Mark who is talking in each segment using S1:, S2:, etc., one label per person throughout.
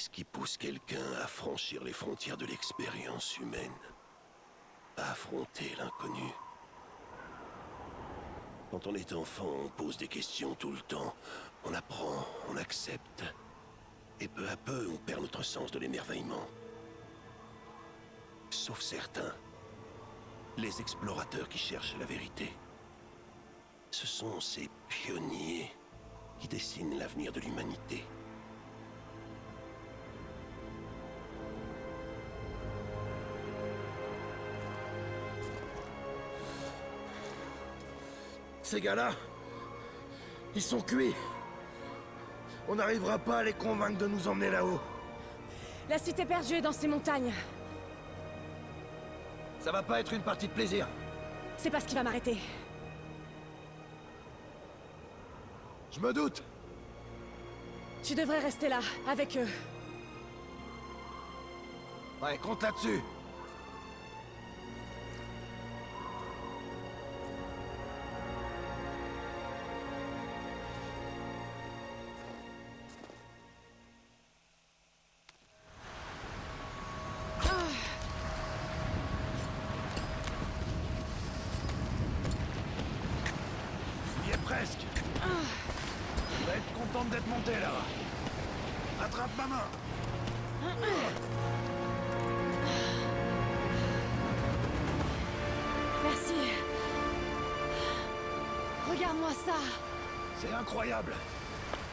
S1: Qu'est-ce qui pousse quelqu'un à franchir les frontières de l'expérience humaine? À affronter l'inconnu? Quand on est enfant, on pose des questions tout le temps. On apprend, on accepte. Et peu à peu, on perd notre sens de l'émerveillement. Sauf certains. Les explorateurs qui cherchent la vérité. Ce sont ces pionniers qui dessinent l'avenir de l'humanité.
S2: Ces gars-là, ils sont cuits. On n'arrivera pas à les convaincre de nous emmener là-haut.
S3: La cité perdue est dans ces montagnes.
S2: Ça va pas être une partie de plaisir.
S3: C'est pas ce qui va m'arrêter.
S2: Je me doute.
S3: Tu devrais rester là, avec eux.
S2: Ouais, compte là-dessus. Il est presque. Tu vas être contente d'être montée là. Attrape ma main.
S3: Merci. Regarde-moi ça.
S2: C'est incroyable.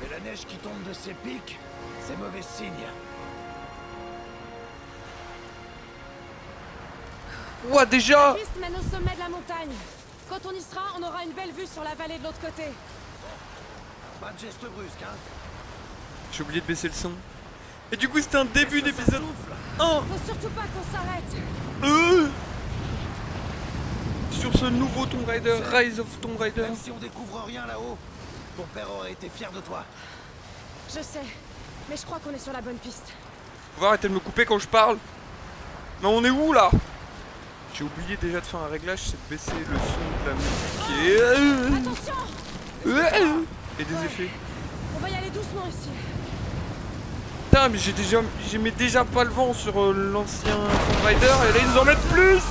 S2: Mais la neige qui tombe de ces pics, c'est mauvais signe.
S4: Ouah, déjà!
S3: La piste mène au sommet de la montagne. Quand on y sera, on aura une belle vue sur la vallée de l'autre côté.
S2: Pas de geste brusque, hein.
S4: J'ai oublié de baisser le son. Et du coup, c'était un début
S2: Est-ce que ça
S4: d'épisode
S2: souffle
S4: 1
S3: Faut surtout pas qu'on s'arrête.
S4: sur ce nouveau Tomb Raider, Rise of Tomb Raider.
S2: Même si on découvre rien là-haut, ton père aurait été fier de toi.
S3: Je sais, mais je crois qu'on est sur la bonne piste.
S4: Faut arrêter de me couper quand je parle. Mais on est où là? J'ai oublié déjà de faire un réglage, c'est de baisser le son de la musique
S3: Attention!
S4: et des effets.
S3: On va y aller doucement ici.
S4: Putain, mais j'aimais déjà pas le vent sur l'ancien Tomb Raider et là ils nous en mettent plus.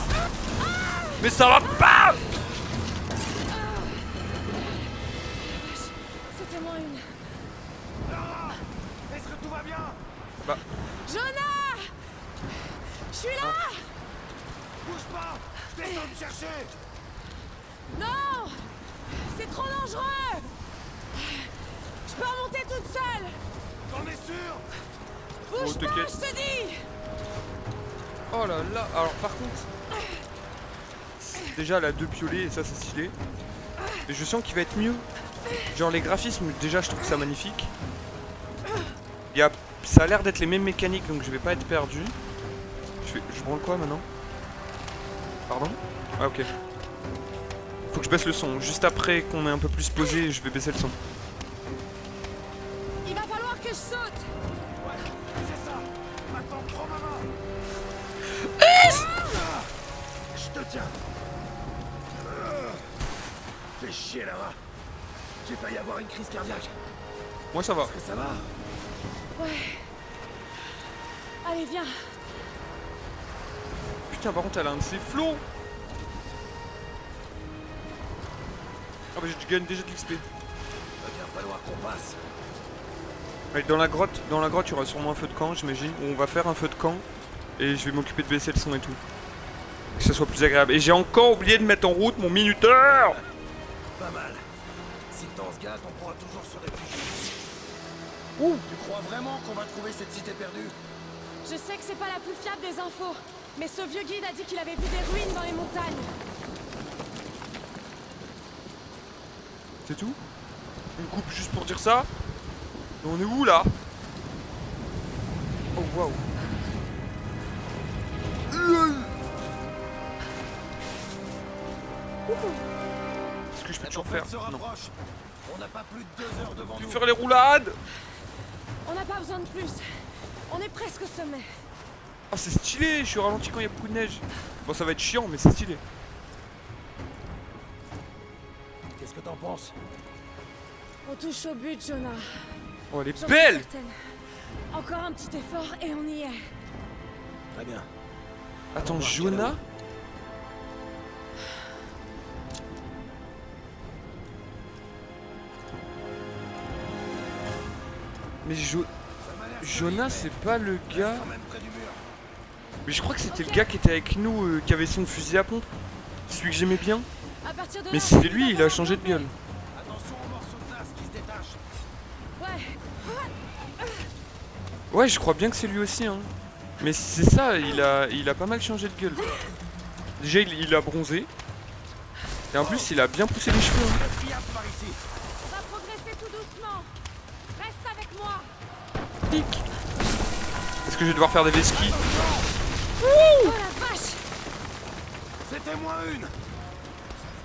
S4: Mais ça va pas.
S3: C'était moins une.
S2: Lara, est-ce que tout va bien?
S4: Bah,
S3: Jonah! Je suis là!
S2: Bouge pas. Je descends me chercher.
S3: Non! C'est trop dangereux! Je peux remonter toute seule!
S2: T'en es sûr?
S3: Bouge
S4: Oh,
S3: pas,
S4: t'inquiète.
S3: je te dis!
S4: oh là là. Alors par contre, déjà elle a 2 piolets et ça c'est stylé. Et je sens qu'il va être mieux. Genre les graphismes, déjà je trouve ça magnifique. Ça a l'air d'être les mêmes mécaniques donc je vais pas être perdu. Je branle quoi maintenant? Pardon? Ah ok. Faut que je baisse le son. Juste après qu'on est un peu plus posé, je vais baisser le son.
S3: Il va falloir que je saute!
S2: Ouais, c'est ça. Maintenant, prends ma main. Je te tiens. Fais chier, Lara. J'ai failli avoir une crise cardiaque.
S4: Moi ça va.
S2: Est-ce que ça va?
S3: Ouais. Allez, viens.
S4: Putain par contre elle a un de ses flots. Ah bah je gagne déjà de l'XP.
S2: Il va bien falloir qu'on passe.
S4: Allez, dans la grotte il y aura sûrement un feu de camp j'imagine. On va faire un feu de camp et je vais m'occuper de baisser le son et tout. Que ça soit plus agréable. Et j'ai encore oublié de mettre en route mon minuteur.
S2: Pas mal. Si le temps se gâte, on pourra toujours se réfugier.
S4: Ouh.
S2: Tu crois vraiment qu'on va trouver cette cité perdue?
S3: Je sais que c'est pas la plus fiable des infos, mais ce vieux guide a dit qu'il avait vu des ruines dans les montagnes.
S4: C'est tout? Une coupe juste pour dire ça? Mais on est où là? Oh waouh. Est-ce que je peux toujours faire?
S2: Se
S4: Non.
S2: rapproche. On n'a pas plus de 2 heures devant
S4: Je
S2: nous.
S4: peux faire les roulades?
S3: On n'a pas besoin de plus. On est presque au sommet.
S4: Ah c'est stylé, je suis ralenti quand il y a beaucoup de neige. Bon ça va être chiant mais c'est stylé.
S2: Qu'est-ce que t'en penses?
S3: On touche au but, Jonah.
S4: Oh elle est
S3: J'en suis
S4: belle.
S3: certaine. Encore un petit effort et on y est.
S2: Très bien.
S4: Attends,
S2: voir,
S4: Jonah? Mais Jonah, c'est pas le gars...
S2: Quand même près du mur.
S4: Mais je crois que c'était le gars qui était avec nous, qui avait son fusil à pompe. Celui que j'aimais bien.
S3: À partir de
S4: Mais
S3: là,
S4: c'était lui,
S3: va
S4: il a
S3: falloir
S4: changé de
S3: grimper.
S4: gueule.
S2: Attention aux morceaux de glace qui se détachent.
S3: Ouais.
S4: Ouais, je crois bien que c'est lui aussi, hein. Mais c'est ça, il a pas mal changé de gueule. Déjà, il a bronzé. Et en plus, il a bien poussé les cheveux. Hein.
S2: Friable par ici.
S3: On va progresser tout doucement. Reste avec moi.
S4: Tic. Est-ce que je vais devoir faire des vesquis?
S3: Oh la vache.
S2: C'était moins une.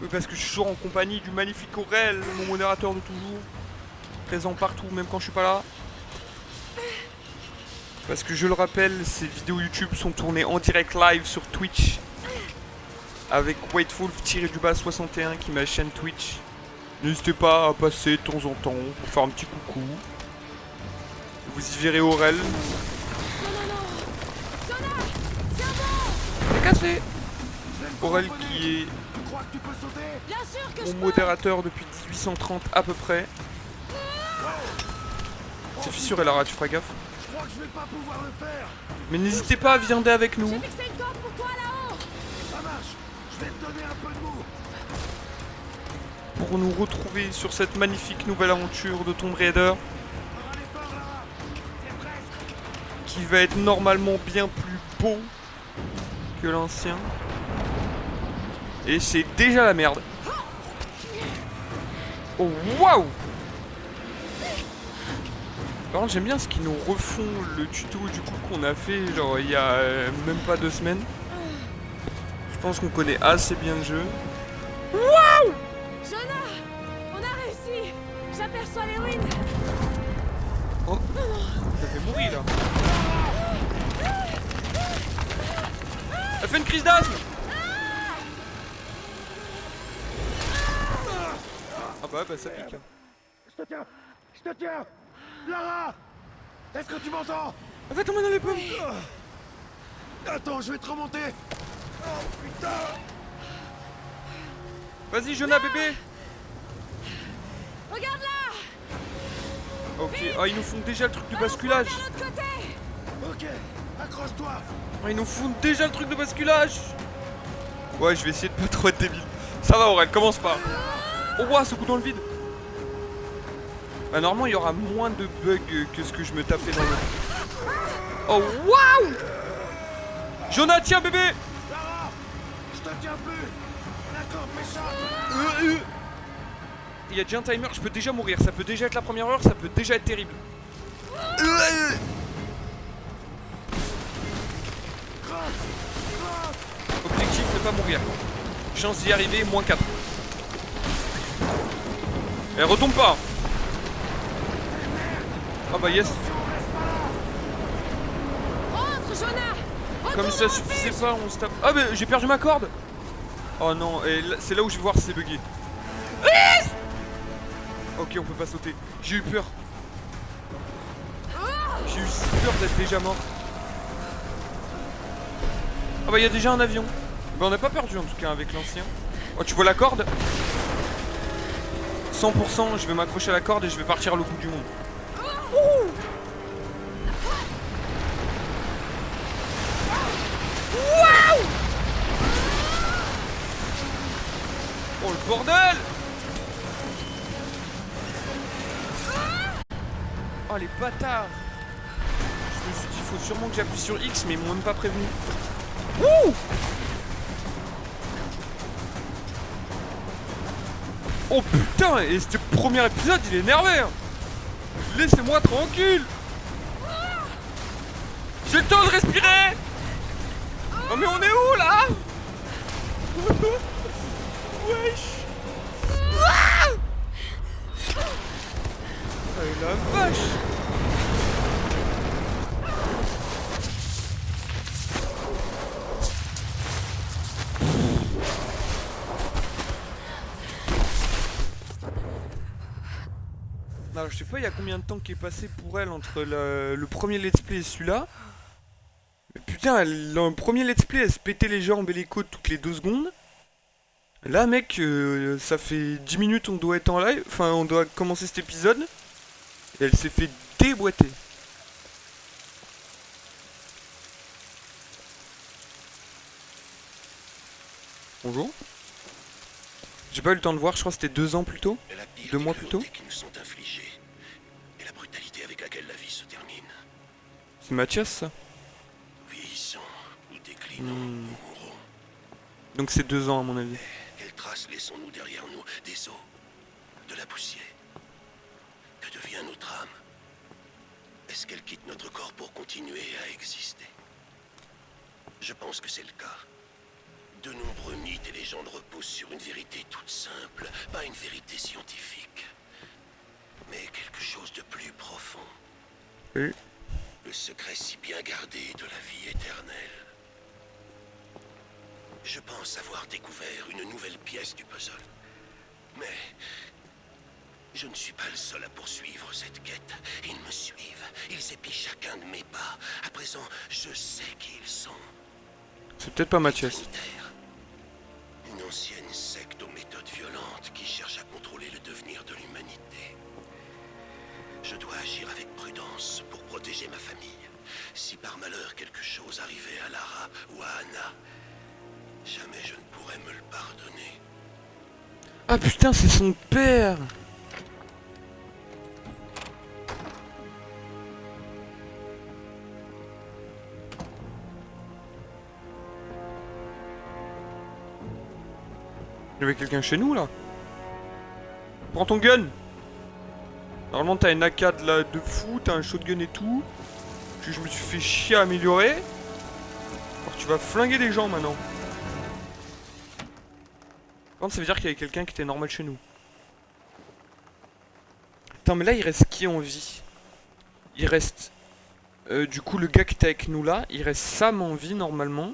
S4: Oui, parce que je suis toujours en compagnie du magnifique Aurel, mon modérateur de toujours. Présent partout, même quand je suis pas là. Parce que je le rappelle, ces vidéos YouTube sont tournées en direct live sur Twitch. Avec Waitwolf-61 qui est ma chaîne Twitch. N'hésitez pas à passer de temps en temps pour faire un petit coucou. Vous y verrez Aurel.
S3: Non, non, non. Jonah, tiens bon.
S4: C'est cassé.
S2: Je vais me
S4: Aurel
S2: cramponner.
S4: qui est
S2: Tu crois que tu peux sauter?
S3: Bien sûr que je
S4: mon
S3: peux.
S4: modérateur depuis 1830 à peu près. C'est fissure et Lara, tu feras gaffe.
S2: Je crois que je vais pas pouvoir le faire.
S4: Mais n'hésitez pas à viander avec nous.
S3: J'ai fixé une corde pour toi là-haut.
S2: Ça marche. Je vais te donner un peu de mou.
S4: Pour nous retrouver sur cette magnifique nouvelle aventure de Tomb Raider.
S2: Encore un effort, Lara. C'est presque.
S4: Qui va être normalement bien plus beau que l'ancien. Et c'est déjà la merde. Oh waouh! Par contre j'aime bien ce qu'ils nous refont le tuto du coup qu'on a fait genre il y a même pas 2 semaines. Je pense qu'on connaît assez bien le jeu. Waouh!
S3: Jonah, on a réussi. J'aperçois les ruines.
S4: Oh! Ça fait mourir là. Elle fait une crise d'asthme! Ah bah ça pique.
S2: Je te tiens. Je te tiens. Lara. Est-ce que tu m'entends?
S4: Elle va tomber dans les pommes!
S2: Attends, je vais te remonter. Oh putain.
S4: Vas-y Jonah bébé!
S3: Regarde là.
S4: Ok, ah ils nous font déjà le truc du basculage!
S3: De l'autre côté.
S2: Ok, accroche-toi.
S4: Ah, ils nous font déjà le truc de basculage! Ouais, je vais essayer de pas trop être débile. Ça va Aurel, commence pas! Oh wow, ce coup dans le vide! Bah normalement il y aura moins de bugs que ce que je me tapais dans le... Oh waouh! Jonah, tiens bébé!
S2: Lara, je te tiens plus. La corde m'échappe.
S4: Il y a déjà un timer, je peux déjà mourir. Ça peut déjà être la première heure, ça peut déjà être terrible. Objectif, ne pas mourir. Chance d'y arriver, moins 4. Elle retombe pas! Ah bah yes!
S3: Rentre, Jonah.
S4: Comme ça suffisait pas, on se tape. Ah mais j'ai perdu ma corde! Oh non, et c'est là où je vais voir si c'est bugué. Ok, on peut pas sauter. J'ai eu peur. J'ai eu si peur d'être déjà mort. Ah bah il y a déjà un avion. Bah on n'a pas perdu en tout cas avec l'ancien. Oh tu vois la corde? 100%, je vais m'accrocher à la corde et je vais partir à l'autre bout du monde. Oh le bordel! Oh les bâtards! Je me suis dit, il faut sûrement que j'appuie sur X, mais ils m'ont même pas prévenu. Wouh! Oh putain! Et ce premier épisode, il est énervé! Hein. Laissez-moi tranquille! J'ai le temps de respirer! Oh mais on est où là? Wesh! Ah! Oh la vache! Alors, je sais pas il y a combien de temps qui est passé pour elle entre le premier let's play et celui-là. Mais putain, le premier let's play, elle se pétait les jambes et les côtes toutes les 2 secondes. Là, mec, ça fait 10 minutes, on doit être en live. Enfin, on doit commencer cet épisode. Et elle s'est fait déboîter. Bonjour. J'ai pas eu le temps de voir, je crois que c'était 2 ans plus tôt. 2 mois plus tôt.
S1: Qui nous sont infligées et la brutalité avec laquelle la vie se termine.
S4: C'est Mathias, ça.
S1: Vieillissant, nous déclinons, nous mourons.
S4: Donc c'est 2 ans à mon avis.
S1: Quelles traces laissons-nous derrière nous? Des os, de la poussière. Que devient notre âme? Est-ce qu'elle quitte notre corps pour continuer à exister? Je pense que c'est le cas. De nombreux mythes et légendes reposent sur une vérité toute simple, pas une vérité scientifique, mais quelque chose de plus profond.
S4: Oui.
S1: Le secret si bien gardé de la vie éternelle. Je pense avoir découvert une nouvelle pièce du puzzle. Mais je ne suis pas le seul à poursuivre cette quête. Ils me suivent, ils épient chacun de mes pas. À présent, je sais qui ils sont.
S4: C'est peut-être pas Mathias.
S1: Humanitaires. Une ancienne secte aux méthodes violentes qui cherche à contrôler le devenir de l'humanité. Je dois agir avec prudence pour protéger ma famille. Si par malheur quelque chose arrivait à Lara ou à Anna, jamais je ne pourrais me le pardonner.
S4: Ah putain, c'est son père. Il y avait quelqu'un chez nous là. Prends ton gun. Normalement t'as une AK de fou, t'as un shotgun et tout. Puis je me suis fait chier à améliorer. Alors tu vas flinguer des gens maintenant. Par contre ça veut dire qu'il y avait quelqu'un qui était normal chez nous. Attends mais là il reste qui en vie? Il reste du coup le gars qui était avec nous là. Il reste Sam en vie normalement.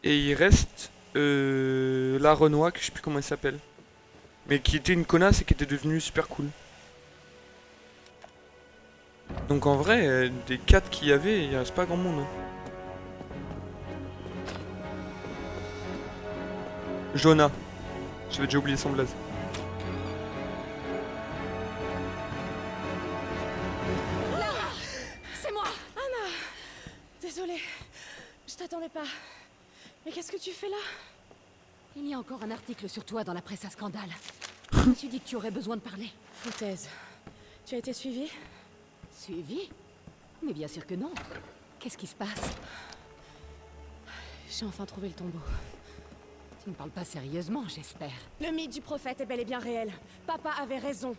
S4: Et il reste la Renoir, que je sais plus comment elle s'appelle. Mais qui était une connasse et qui était devenue super cool. Donc en vrai, des 4 qu'il y avait, il reste pas grand monde. Hein. Jonah. J'avais déjà oublié son blaze.
S3: C'est moi, Anna. Désolée, je t'attendais pas. Mais qu'est-ce que tu fais là?
S5: Il y a encore un article sur toi dans la presse à scandale. Je me suis dit que tu aurais besoin de parler.
S3: Foutaise. Tu as été suivie?
S5: Suivi? Mais bien sûr que non. Qu'est-ce qui se passe?
S3: J'ai enfin trouvé le tombeau.
S5: Tu ne parles pas sérieusement, j'espère.
S3: Le mythe du prophète est bel et bien réel. Papa avait raison.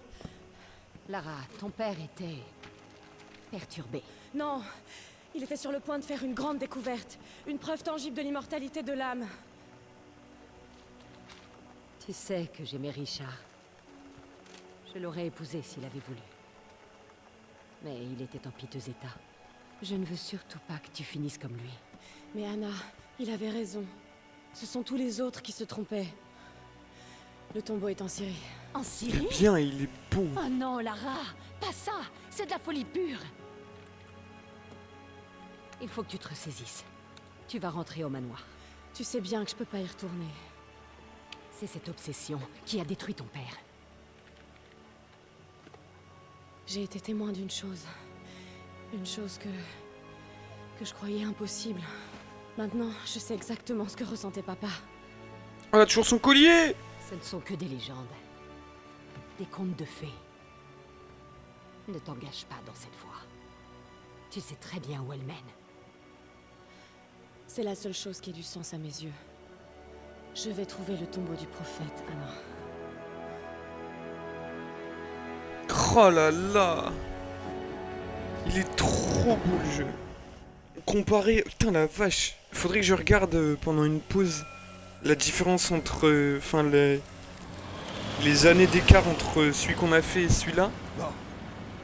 S5: Lara, ton père était... perturbé.
S3: Non, il était sur le point de faire une grande découverte. Une preuve tangible de l'immortalité de l'âme.
S5: Tu sais que j'aimais Richard. Je l'aurais épousé s'il avait voulu. Mais il était en piteux état. Je ne veux surtout pas que tu finisses comme lui.
S3: Mais Anna, il avait raison. Ce sont tous les autres qui se trompaient. Le tombeau est en Syrie.
S5: En Syrie?
S4: Bien, il est beau.
S5: Oh non, Lara! Pas ça! C'est de la folie pure! Il faut que tu te ressaisisses. Tu vas rentrer au manoir.
S3: Tu sais bien que je peux pas y retourner.
S5: C'est cette obsession qui a détruit ton père.
S3: J'ai été témoin d'une chose. Une chose que je croyais impossible. Maintenant, je sais exactement ce que ressentait papa.
S4: Elle a toujours son collier.
S5: Ce ne sont que des légendes. Des contes de fées. Ne t'engage pas dans cette voie. Tu sais très bien où elle mène.
S3: C'est la seule chose qui ait du sens à mes yeux. Je vais trouver le tombeau du prophète, Anna.
S4: Oh là là. Il est trop beau le jeu. Comparé... Putain la vache. Faudrait que je regarde pendant une pause la différence entre... Enfin les années d'écart entre celui qu'on a fait et celui-là.
S2: Bon.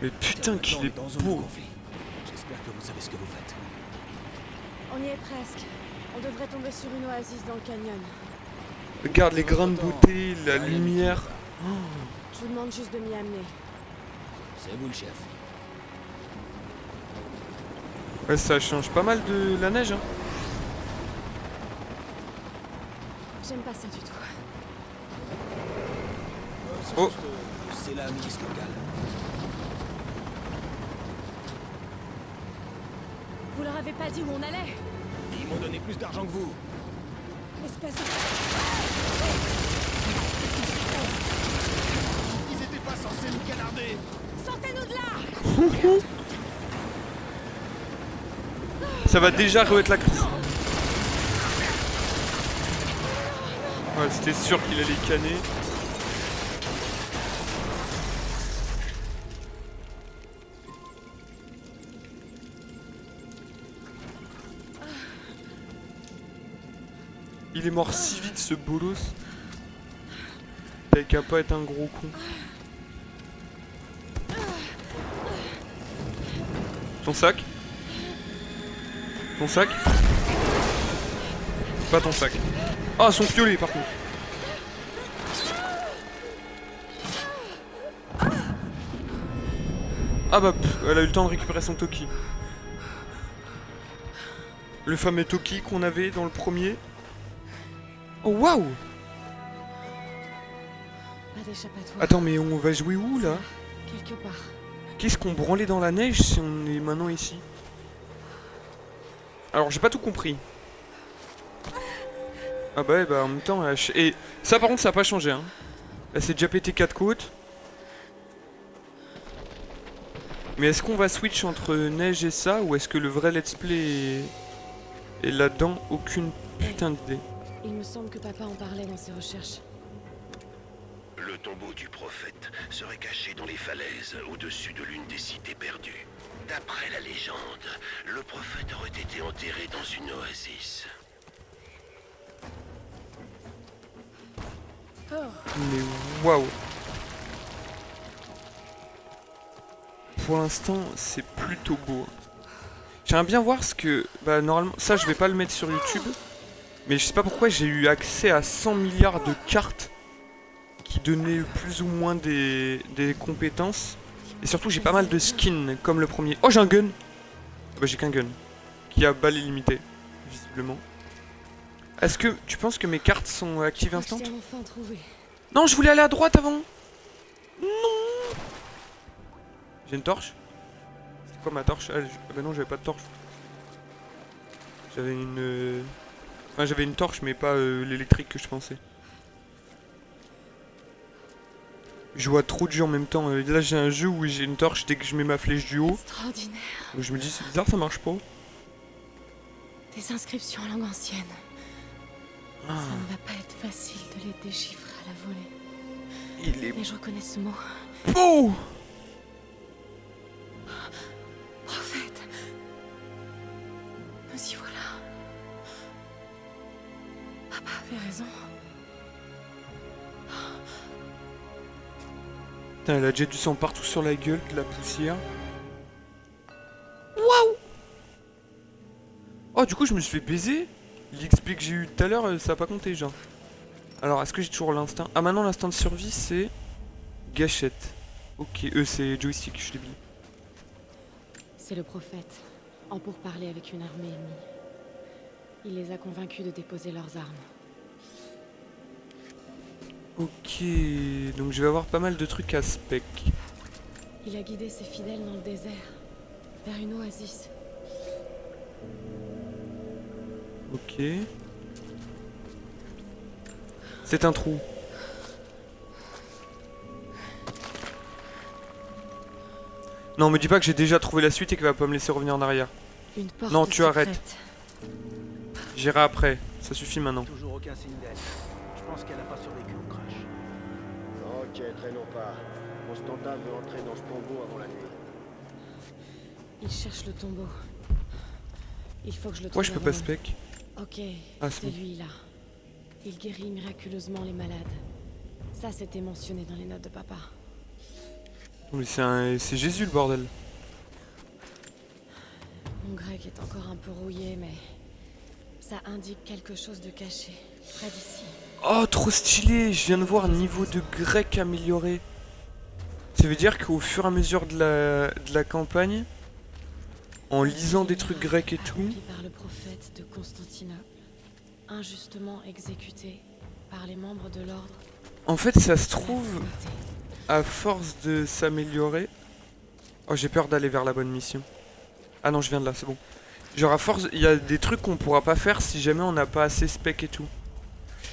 S4: Mais putain qu'il est beau.
S2: J'espère que vous savez ce que vous faites.
S3: On y est presque. On devrait tomber sur une oasis dans le canyon.
S4: Regarde les grains de beauté, la lumière. Oh.
S3: Je vous demande juste de m'y amener.
S2: C'est vous le chef.
S4: Ouais, ça change pas mal de la neige, hein.
S3: J'aime pas ça du tout.
S4: Oh.
S2: C'est la milice locale.
S3: Vous leur avez pas dit où on allait?
S2: Ils m'ont donné plus d'argent que vous.
S3: Espèce de...
S2: Ils étaient pas censés nous canarder.
S3: Sortez-nous de là!
S4: Ça va déjà re-être la crise. Ouais, c'était sûr qu'il allait canner. Il est mort si vite ce bolos. T'avais qu'à pas être un gros con. Ton sac? Ton sac? Pas ton sac. Ah, son piolet par contre. Ah bah, elle a eu le temps de récupérer son Toki. Le fameux Toki qu'on avait dans le premier. Oh waouh!
S3: Pas d'échappatoire.
S4: Attends, mais on va jouer où là?
S3: Quelque part.
S4: Qu'est-ce qu'on branlait dans la neige si on est maintenant ici? Alors j'ai pas tout compris. Ah bah ouais, bah en même temps... Et ça par contre ça a pas changé hein. Elle s'est déjà pété 4 côtes. Mais est-ce qu'on va switch entre neige et ça? Ou est-ce que le vrai let's play est là-dedans? Aucune putain d'idée.
S3: Il me semble que papa en parlait dans ses recherches.
S1: Le tombeau du prophète serait caché dans les falaises au-dessus de l'une des cités perdues. D'après la légende, le prophète aurait été enterré dans une oasis.
S4: Mais waouh! Pour l'instant, c'est plutôt beau. J'aimerais bien voir ce que... Bah normalement, ça je vais pas le mettre sur YouTube. Mais je sais pas pourquoi j'ai eu accès à 100 milliards de cartes qui donnaient plus ou moins des compétences. Et surtout j'ai pas mal de skins comme le premier. Oh j'ai un gun! Bah j'ai qu'un gun. Qui a balle illimitée, visiblement. Est-ce que tu penses que mes cartes sont actives instant?
S3: Je t'ai enfin trouvé.
S4: Non, je voulais aller à droite avant. Non. J'ai une torche. C'est quoi ma torche? Ah bah non, j'avais pas de torche. J'avais une... Enfin, j'avais une torche, mais pas l'électrique que je pensais. Je vois trop de jeux en même temps. Là, j'ai un jeu où j'ai une torche dès que je mets ma flèche du haut.
S3: Extraordinaire.
S4: Donc je me dis, c'est bizarre, ça marche pas.
S3: Des inscriptions en langue ancienne.
S4: Ah,
S3: Ça ne va pas être facile de les déchiffrer à la volée.
S4: il est
S3: Mais je reconnais ce mot.
S4: beau.
S3: Prophète. Nous y voilà. Papa avait raison.
S4: Putain, elle a déjà du sang partout sur la gueule, de la poussière. Waouh! Oh, du coup, je me suis fait baiser. L'XP que j'ai eu tout à l'heure, ça a pas compté, genre. Alors, est-ce que j'ai toujours l'instinct? Ah, maintenant, l'instinct de survie, c'est... Gâchette. Ok, c'est joystick, je suis débile.
S3: C'est le prophète, en pourparlers avec une armée ennemie. Il les a convaincus de déposer leurs armes.
S4: Ok, donc je vais avoir pas mal de trucs à spec.
S3: Il a guidé ses fidèles dans le désert, vers une oasis.
S4: Ok. C'est un trou. Non, me dis pas que j'ai déjà trouvé la suite et qu'elle va pas me laisser revenir en arrière.
S3: Une porte
S4: Non, tu
S3: secrète.
S4: arrêtes. J'irai après, ça suffit maintenant.
S2: Toujours aucun signe d'elle. Je pense qu'elle a pas survécu au crash.
S6: Ok, traînons pas. Constantin veut entrer dans ce tombeau avant la nuit.
S3: Il cherche le tombeau. Il faut que je le trouve.
S4: Pourquoi je peux pas
S3: avant.
S4: spec?
S3: Ok,
S4: Ah, c'est
S3: c'est
S4: bon.
S3: lui là. Il guérit miraculeusement les malades. Ça, c'était mentionné dans les notes de papa.
S4: Mais c'est Jésus le bordel.
S3: Mon grec est encore un peu rouillé, mais ça indique quelque chose de caché, près d'ici.
S4: Oh, trop stylé! Je viens de voir niveau de grec amélioré. Ça veut dire qu'au fur et à mesure de la campagne, en lisant des trucs grecs et tout...
S3: Accompli par le prophète de Constantinople, injustement exécuté par les membres de l'ordre.
S4: En fait, ça se
S3: de la
S4: trouve,
S3: Trinité.
S4: à force de s'améliorer... Oh, j'ai peur d'aller vers la bonne mission. Ah non, je viens de là, c'est bon. Genre à force, il y a des trucs qu'on pourra pas faire si jamais on n'a pas assez spec et tout.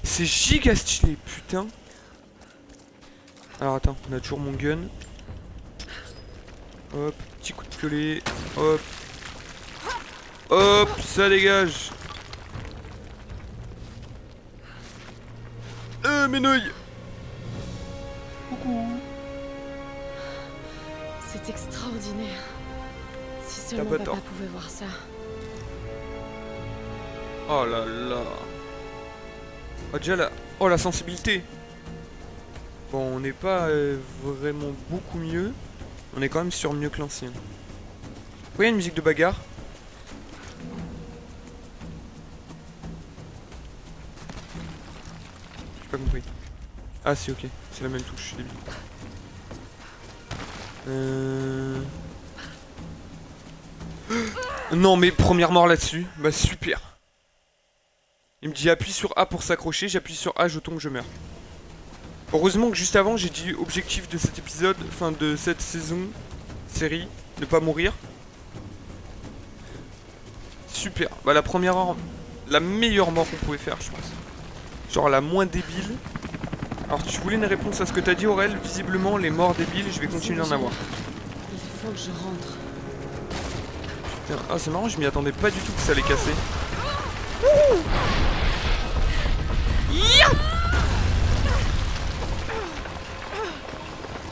S4: C'est giga stylé, putain. Alors attends, on a toujours mon gun. Hop, petit coup de piolet. Hop. Hop, ça dégage. Mes nouilles. Coucou.
S3: C'est extraordinaire. Si seulement
S4: pas
S3: papa
S4: tort.
S3: pouvait voir ça.
S4: Oh là là. Oh déjà là. Oh la sensibilité. Bon, on n'est pas vraiment beaucoup mieux. On est quand même sur mieux que l'ancien. Pourquoi il y a une musique de bagarre? J'ai pas compris. Ah si, ok. C'est la même touche, je suis débile. Non mais première mort là-dessus. Bah super. Il me dit appuie sur A pour s'accrocher, j'appuie sur A, je tombe, je meurs. Heureusement que juste avant j'ai dit objectif de cet épisode, enfin de cette saison, série, ne pas mourir. Super. Bah la première mort, la meilleure mort qu'on pouvait faire je pense. Genre la moins débile. Alors tu voulais une réponse à ce que t'as dit Aurel, visiblement les morts débiles je vais continuer d'en avoir.
S3: Il faut que je rentre.
S4: Putain, ah c'est marrant, je m'y attendais pas du tout que ça allait casser.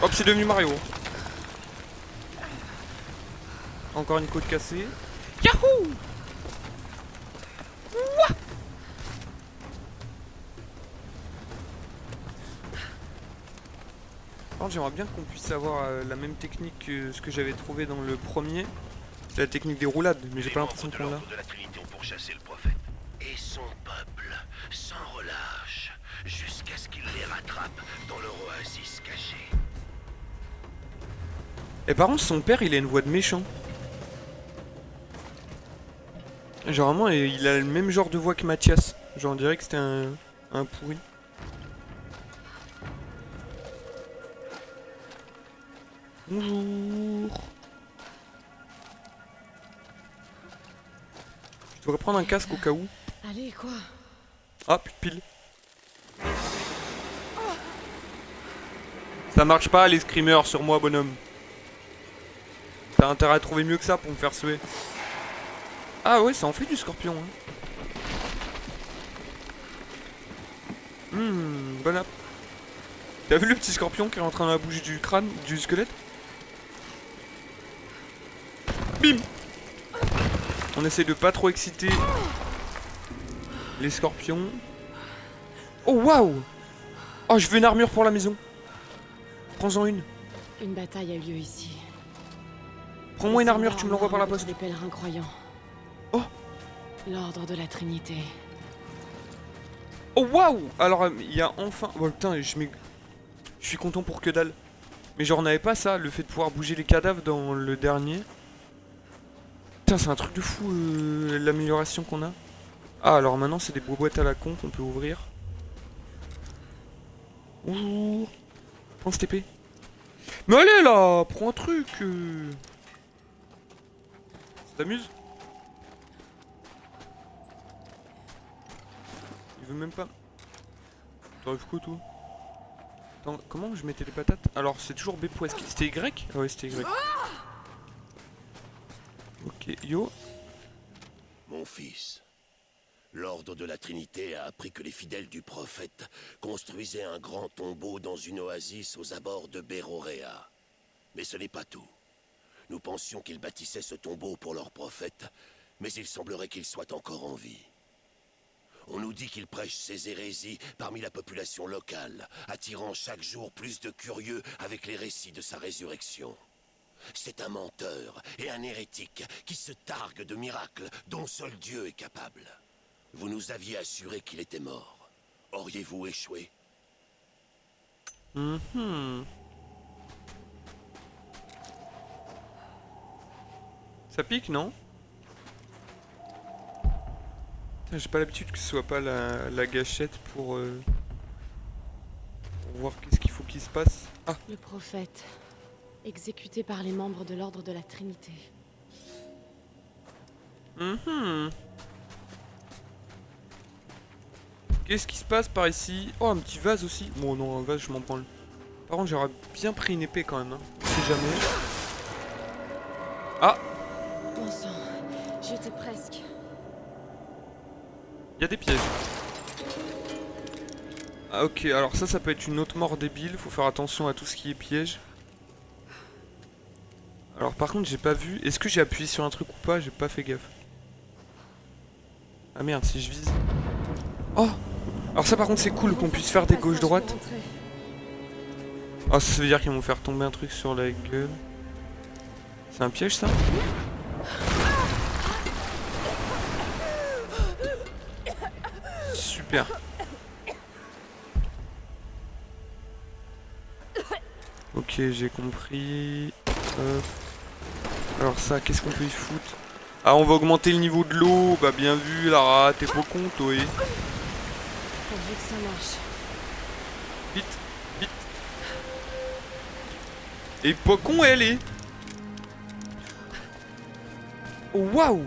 S4: Hop, c'est devenu Mario. Encore une côte cassée. Yahoo! Alors j'aimerais bien qu'on puisse avoir la même technique que ce que j'avais trouvé dans le premier. C'est la technique des roulades, mais j'ai pas l'impression qu'on l'a.
S1: Les membres de la Trinité ont pourchassé le prophète et son peuple sans relâche jusqu'à ce qu'il les rattrape dans leur oasis cachée.
S4: Et par contre son père il a une voix de méchant. Genre vraiment il a le même genre de voix que Mathias. Genre on dirait que c'était un pourri. Bonjour. Je devrais prendre un casque au cas où.
S3: Allez, quoi?
S4: Ah, plus de piles. Ça marche pas les screamers sur moi, bonhomme. T'as intérêt à trouver mieux que ça pour me faire suer. Ah ouais, ça en fait du scorpion. Hein. Bon app. T'as vu le petit scorpion qui est en train de bouger du crâne, du squelette? Bim! On essaie de pas trop exciter les scorpions. Oh waouh! Oh, je veux une armure pour la maison. Prends-en une.
S3: Une bataille a eu lieu ici.
S4: Prends-moi une armure, tu me l'envoies par la poste.
S3: Des pèlerins croyants.
S4: Oh!
S3: L'ordre de la Trinité.
S4: Oh waouh! Alors il y a enfin... Oh putain, je suis content pour que dalle. Mais genre on n'avait pas ça, le fait de pouvoir bouger les cadavres dans le dernier. Putain, c'est un truc de fou l'amélioration qu'on a. Ah, alors maintenant c'est des boîtes à la con qu'on peut ouvrir. Bonjour. Prends cette épée. Mais allez là, prends un truc. Ça t'amuse? Il veut même pas. T'arrives quoi toi? Attends, comment je mettais les patates? Alors c'est toujours B pour esquiver. C'était Y? Ah ouais, c'était Y. Ok, yo.
S1: Mon fils, l'ordre de la Trinité a appris que les fidèles du prophète construisaient un grand tombeau dans une oasis aux abords de Béroréa. Mais ce n'est pas tout. Nous pensions qu'ils bâtissaient ce tombeau pour leur prophète, mais il semblerait qu'il soit encore en vie. On nous dit qu'il prêche ses hérésies parmi la population locale, attirant chaque jour plus de curieux avec les récits de sa résurrection. C'est un menteur et un hérétique qui se targue de miracles dont seul Dieu est capable. Vous nous aviez assuré qu'il était mort. Auriez-vous échoué?
S4: Ça pique, non? Putain, j'ai pas l'habitude que ce soit pas la gâchette pour voir qu'est-ce qu'il faut qu'il se passe. Ah,
S3: Le prophète, exécuté par les membres de l'ordre de la Trinité.
S4: Qu'est-ce qui se passe par ici? Oh, un petit vase aussi. Bon, non, un vase, je m'en branle. Par contre, j'aurais bien pris une épée quand même, hein. Si jamais. Ah,
S3: Bon sang, j'étais presque.
S4: il y a des pièges. Ah, ok, alors ça peut être une autre mort débile. Faut faire attention à tout ce qui est piège. Alors par contre, j'ai pas vu. Est-ce que j'ai appuyé sur un truc ou pas? J'ai pas fait gaffe. Ah merde, si je vise. Oh! Alors ça par contre c'est cool qu'on puisse faire des gauches-droites. Ah, ça veut dire qu'ils vont faire tomber un truc sur la gueule. C'est un piège ça? Super. Ok, j'ai compris. Hop. Alors ça, qu'est-ce qu'on peut y foutre? Ah, on va augmenter le niveau de l'eau. Bah bien vu, Lara, t'es pas con, toi.
S3: Pourvu que ça marche.
S4: Vite, vite. Et pas con, elle est. Oh, waouh!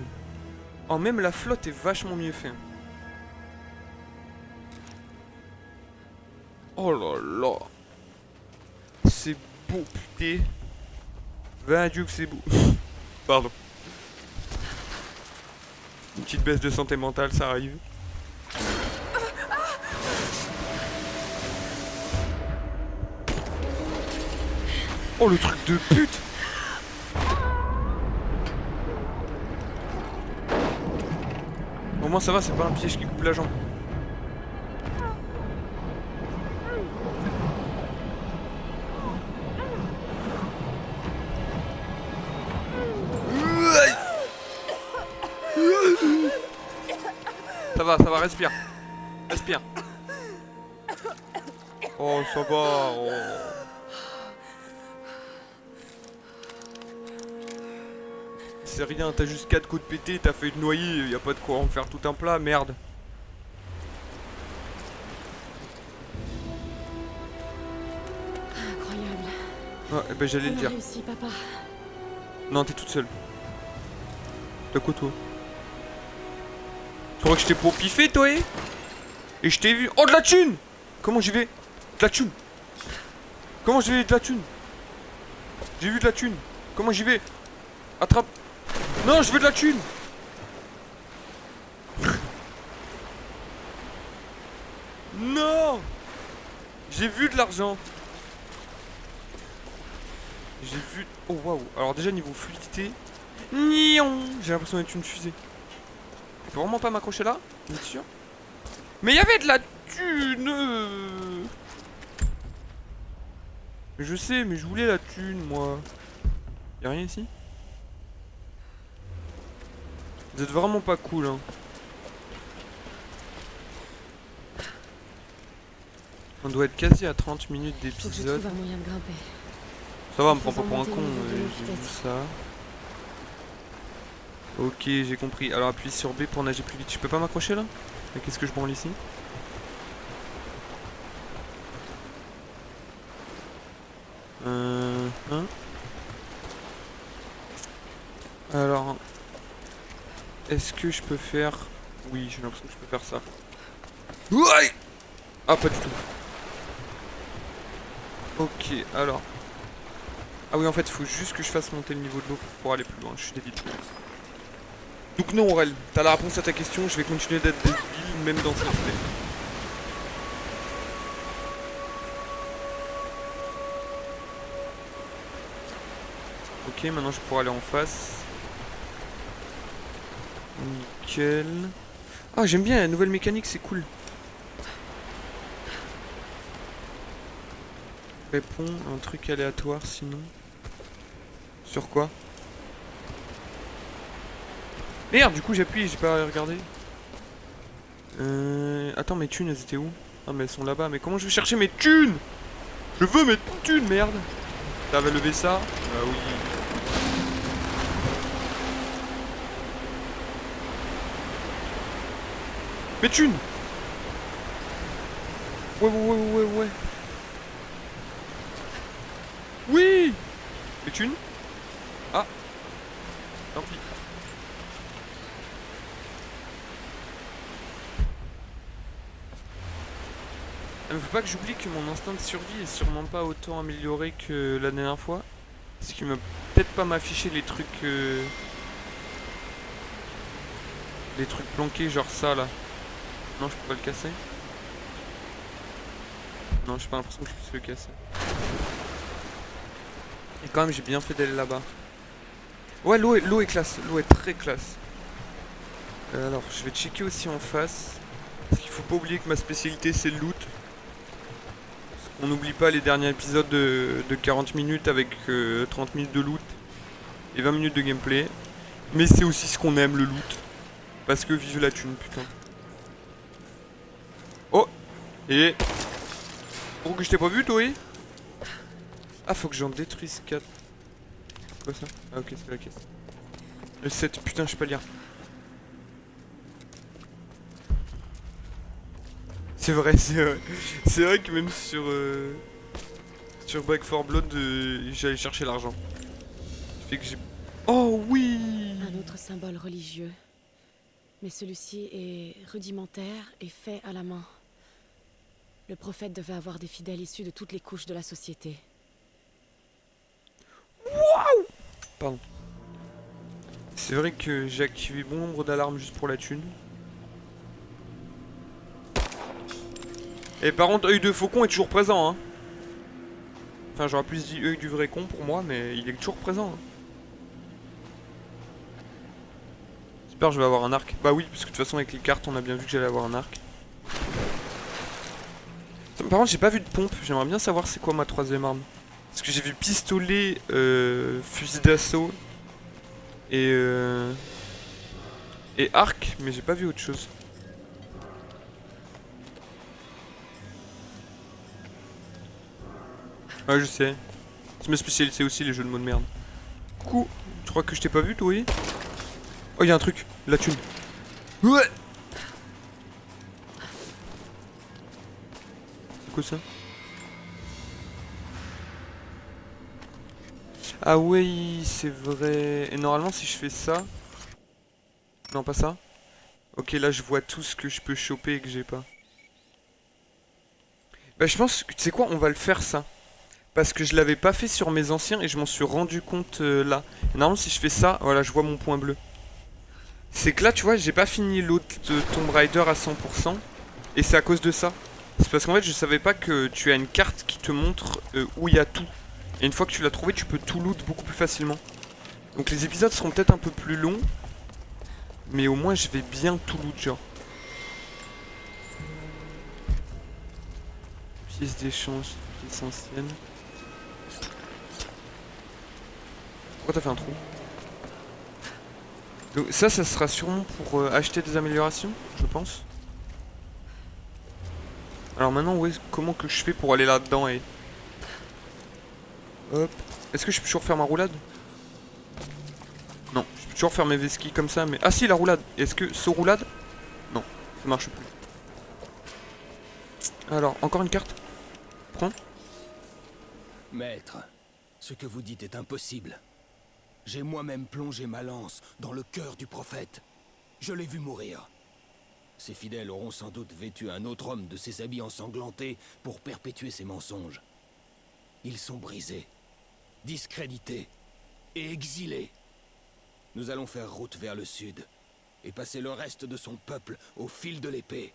S4: Oh, même la flotte est vachement mieux faite. Oh là là. C'est beau, putain. Va Dieu que c'est beau. Pardon. Une petite baisse de santé mentale, ça arrive. Oh, le truc de pute! Au moins ça va, c'est pas un piège qui coupe la jambe. Ça va, respire. Respire. Oh, ça va. Oh. C'est rien, t'as juste 4 coups de pété, t'as fait une noyer, y a pas de quoi en faire tout un plat, merde.
S3: Incroyable.
S4: Ah, eh ben j'allais le
S3: On a
S4: dire.
S3: réussi, papa.
S4: Non, t'es toute seule. T'as quoi toi? Tu crois que je t'ai pour piffer toi et je t'ai vu. Oh, de la thune! Comment j'y vais? De la thune! Comment j'y vais de la thune? J'ai vu de la thune! Comment j'y vais? Attrape! Non, je veux de la thune! Non! J'ai vu de l'argent! J'ai vu... Oh waouh! Alors déjà niveau fluidité... Nion! J'ai l'impression d'être une fusée. Je peux vraiment pas m'accrocher là? Vous êtes sûr? Mais il y avait de la thune! Je sais, mais je voulais la thune, moi. Y'a rien ici? Vous êtes vraiment pas cool, hein. On doit être quasi à 30 minutes
S3: Faut que je
S4: d'épisode.
S3: trouve un moyen de grimper.
S4: Ça va, me
S3: En
S4: prends pas
S3: faisant
S4: pour un
S3: monter
S4: con,
S3: le niveau de l'eau,
S4: j'ai vu
S3: peut-être.
S4: ça. Ok, j'ai compris. Alors appuie sur B pour nager plus vite. Je peux pas m'accrocher là? Mais qu'est-ce que je branle ici? Hein? Alors... Est-ce que je peux faire... Oui, j'ai l'impression que je peux faire ça. Ouais! Ah, pas du tout. Ok, alors... Ah oui, en fait, il faut juste que je fasse monter le niveau de l'eau pour aller plus loin. Je suis débile. Donc non, Aurel, t'as la réponse à ta question. Je vais continuer d'être débile, même dans cette idée. Ok, maintenant je pourrais aller en face. Nickel. Ah, j'aime bien la nouvelle mécanique, c'est cool. Réponds à un truc aléatoire sinon. Sur quoi? Merde, du coup j'appuie, j'ai pas regardé. Attends, mes thunes, elles étaient où? Ah, mais elles sont là-bas. Mais comment je vais chercher mes thunes? Je veux mes thunes, merde. T'avais levé ça? Ah oui. Mais thune. Ouais. Oui. Mais thune. Ah. Tant pis. Il ne faut pas que j'oublie que mon instinct de survie est sûrement pas autant amélioré que la dernière fois. Ce qui me peut-être pas m'afficher les trucs planqués genre ça là. Non, je peux pas le casser. Non, j'ai pas l'impression que je puisse le casser. Et quand même, j'ai bien fait d'aller là-bas. Ouais, l'eau est classe. L'eau est très classe. Alors, je vais checker aussi en face. Parce qu'il faut pas oublier que ma spécialité, c'est le loot. On n'oublie pas les derniers épisodes de 40 minutes avec 30 minutes de loot. Et 20 minutes de gameplay. Mais c'est aussi ce qu'on aime, le loot. Parce que vive la thune, putain. Oh. Et... Pour que je t'ai pas vu, toi? Ah, faut que j'en détruise 4. C'est quoi ça? Ah, ok, c'est la caisse. Le 7, putain, je sais pas lire. C'est vrai, c'est vrai. C'est vrai que même sur Back 4 Blood, j'allais chercher l'argent. Ça fait que j'ai... Oh oui!
S3: Un autre symbole religieux. Mais celui-ci est rudimentaire et fait à la main. Le prophète devait avoir des fidèles issus de toutes les couches de la société.
S4: Pardon. C'est vrai que j'ai activé bon nombre d'alarmes juste pour la thune. Et par contre, œil de faucon est toujours présent, hein. Enfin, j'aurais plus dit œil du vrai con pour moi, mais il est toujours présent. Hein. J'espère que je vais avoir un arc. Bah oui, parce que de toute façon, avec les cartes, on a bien vu que j'allais avoir un arc. Par contre, j'ai pas vu de pompe. J'aimerais bien savoir c'est quoi ma troisième arme. Parce que j'ai vu pistolet, fusil d'assaut et arc, mais j'ai pas vu autre chose. Ouais, je sais. C'est ma spécialité aussi, les jeux de mots de merde. Coucou, tu crois que je t'ai pas vu, toi, oui? Oh, y'a un truc, la thune. Ouais. C'est quoi ça? Ah oui, c'est vrai. Et normalement, si je fais ça... Non, pas ça. Ok, là, je vois tout ce que je peux choper et que j'ai pas. Bah, je pense que, tu sais quoi, on va le faire, ça. Parce que je l'avais pas fait sur mes anciens et je m'en suis rendu compte là. Et normalement, si je fais ça, voilà, je vois mon point bleu. C'est que là, tu vois, j'ai pas fini l'autre Tomb Raider à 100%. Et c'est à cause de ça. C'est parce qu'en fait, je savais pas que tu as une carte qui te montre où il y a tout. Et une fois que tu l'as trouvé, tu peux tout loot beaucoup plus facilement. Donc les épisodes seront peut-être un peu plus longs. Mais au moins, je vais bien tout loot, genre. Pièces d'échange, pièces anciennes. Pourquoi t'as fait un trou? Donc ça sera sûrement pour acheter des améliorations, je pense. Alors maintenant, ouais, comment que je fais pour aller là-dedans et... Hop. Est-ce que je peux toujours faire ma roulade? Non, je peux toujours faire mes vesquis comme ça, mais... Ah si, la roulade. Est-ce que ce roulade? Non, ça marche plus. Alors, encore une carte. Prends.
S7: Maître, ce que vous dites est impossible. J'ai moi-même plongé ma lance dans le cœur du prophète. Je l'ai vu mourir. Ses fidèles auront sans doute vêtu un autre homme de ses habits ensanglantés pour perpétuer ses mensonges. Ils sont brisés, discrédités et exilés. Nous allons faire route vers le sud et passer le reste de son peuple au fil de l'épée.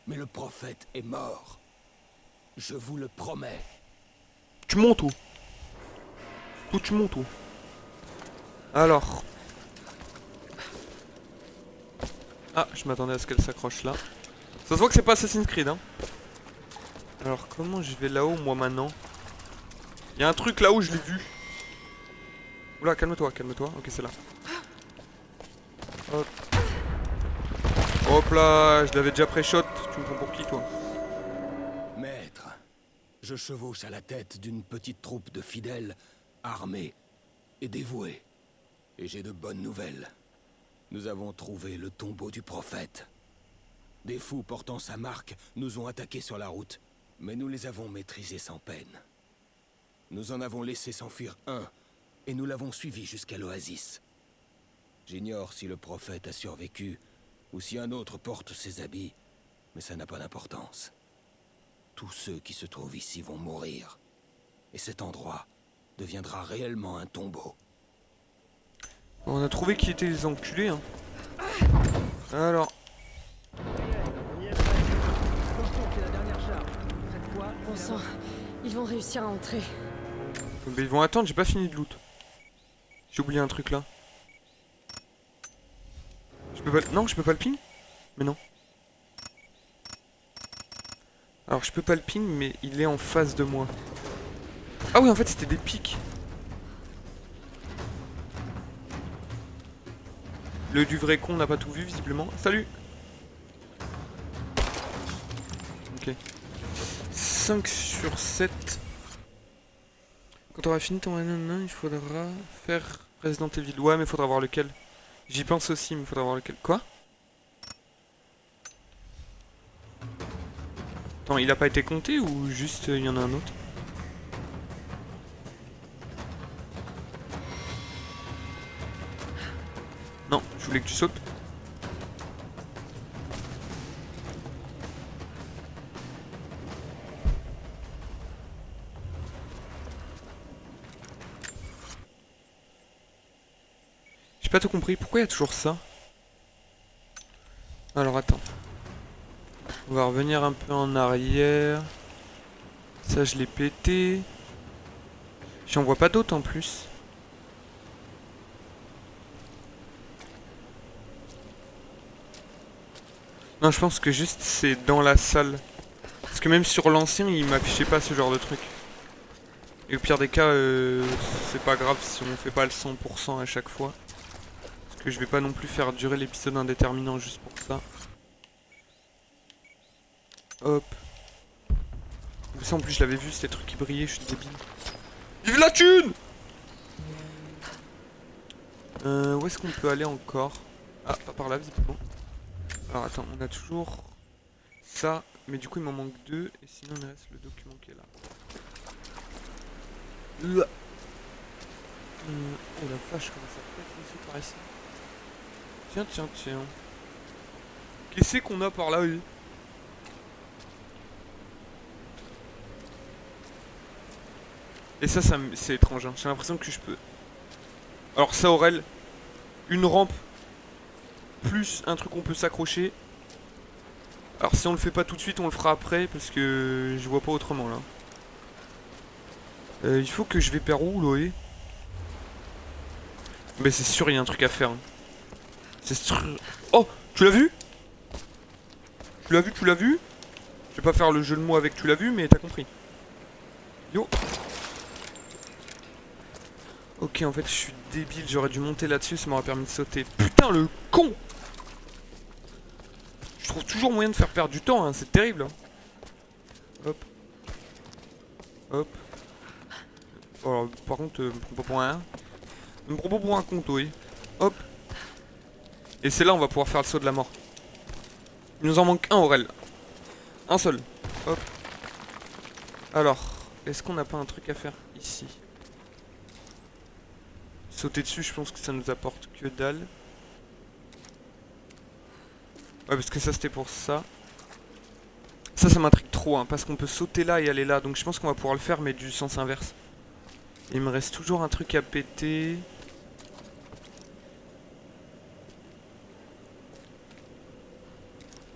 S7: Mais le prophète est mort. Je vous le promets.
S4: Tu montes où? Où tu montes où? Alors. Ah, je m'attendais à ce qu'elle s'accroche là. Ça se voit que c'est pas Assassin's Creed, hein. Alors, comment je vais là-haut, moi, maintenant? Il y a un truc là-haut, je l'ai vu. Oula, calme-toi, calme-toi. Ok, c'est là. Hop. Hop là, je l'avais déjà pré-shot. Tu me prends pour qui, toi?
S7: Maître, je chevauche à la tête d'une petite troupe de fidèles, armés et dévoués. Et j'ai de bonnes nouvelles. Nous avons trouvé le tombeau du prophète. Des fous portant sa marque nous ont attaqués sur la route, mais nous les avons maîtrisés sans peine. Nous en avons laissé s'enfuir un, et nous l'avons suivi jusqu'à l'oasis. J'ignore si le prophète a survécu, ou si un autre porte ses habits, mais ça n'a pas d'importance. Tous ceux qui se trouvent ici vont mourir, et cet endroit deviendra réellement un tombeau.
S4: On a trouvé qui étaient les enculés, hein. Alors,
S3: Bon sang, ils vont réussir à entrer.
S4: ils vont attendre, j'ai pas fini de loot. J'ai oublié un truc là. Je peux pas... Non, je peux pas le ping? Mais non. Alors je peux pas le ping, mais il est en face de moi. Ah oui, en fait c'était des pics. Le du vrai con n'a pas tout vu visiblement. Salut. Ok. 5 sur 7. Quand on aura fini ton nanana, il faudra faire Resident Evil. Ouais, mais il faudra voir lequel. J'y pense aussi, mais il faudra voir lequel. Quoi? Attends, il a pas été compté ou juste il y en a un autre? Non, je voulais que tu sautes. J'ai pas tout compris, pourquoi il y a toujours ça? Alors attends. On va revenir un peu en arrière. Ça je l'ai pété. J'en vois pas d'autres en plus. Non, je pense que juste c'est dans la salle. Parce que même sur l'ancien, il m'affichait pas ce genre de truc. Et au pire des cas, c'est pas grave si on fait pas le 100% à chaque fois. Parce que je vais pas non plus faire durer l'épisode indéterminant juste pour ça. Hop. Ça en plus je l'avais vu, c'était le truc qui brillait, je suis débile. Vive la thune! Où est-ce qu'on peut aller encore? Ah, pas par là visiblement. Alors attends, on a toujours ça, mais du coup il m'en manque 2, et sinon il me reste le document qui est là. Oh la vache, comment ça pète les yeux par ici. Tiens, tiens, tiens. Qu'est-ce qu'on a par là, oui? Et ça c'est étrange, hein. J'ai l'impression que je peux... Alors ça, Aurel, une rampe, plus un truc où on peut s'accrocher. Alors si on le fait pas tout de suite, on le fera après, parce que je vois pas autrement, là. Il faut que je vais par où, Loé? Mais c'est sûr, il y a un truc à faire. Hein. C'est sûr... Oh, tu l'as vu? Tu l'as vu, tu l'as vu? Je vais pas faire le jeu de mots avec tu l'as vu, mais t'as compris. Yo. Ok, en fait, je suis débile. J'aurais dû monter là-dessus, ça m'aurait permis de sauter. Putain, le con! Je trouve toujours moyen de faire perdre du temps, hein. C'est terrible. Hein. Hop. Hop. Alors, par contre, me prends pas pour un. Me prends pas pour un con, oui. Hop. Et c'est là on va pouvoir faire le saut de la mort. Il nous en manque un, Aurel. Un seul. Hop. Alors, est-ce qu'on n'a pas un truc à faire ici? Sauter dessus, je pense que ça nous apporte que dalle. Ouais, parce que ça c'était pour ça. Ça m'intrigue trop, hein, parce qu'on peut sauter là et aller là. Donc je pense qu'on va pouvoir le faire, mais du sens inverse. Et il me reste toujours un truc à péter.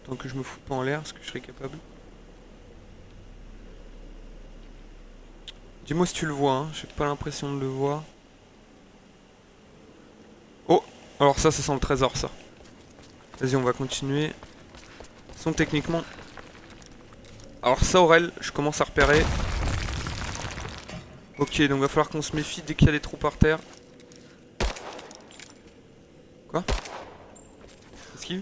S4: Tant que je me fous pas en l'air, est-ce que je serais capable? Dis-moi si tu le vois, hein. J'ai pas l'impression de le voir. Oh! Alors ça sent le trésor, ça. Vas-y, on va continuer. Sont techniquement... Alors ça, Aurel, je commence à repérer. Ok, donc va falloir qu'on se méfie dès qu'il y a des trous par terre. Quoi? Esquive?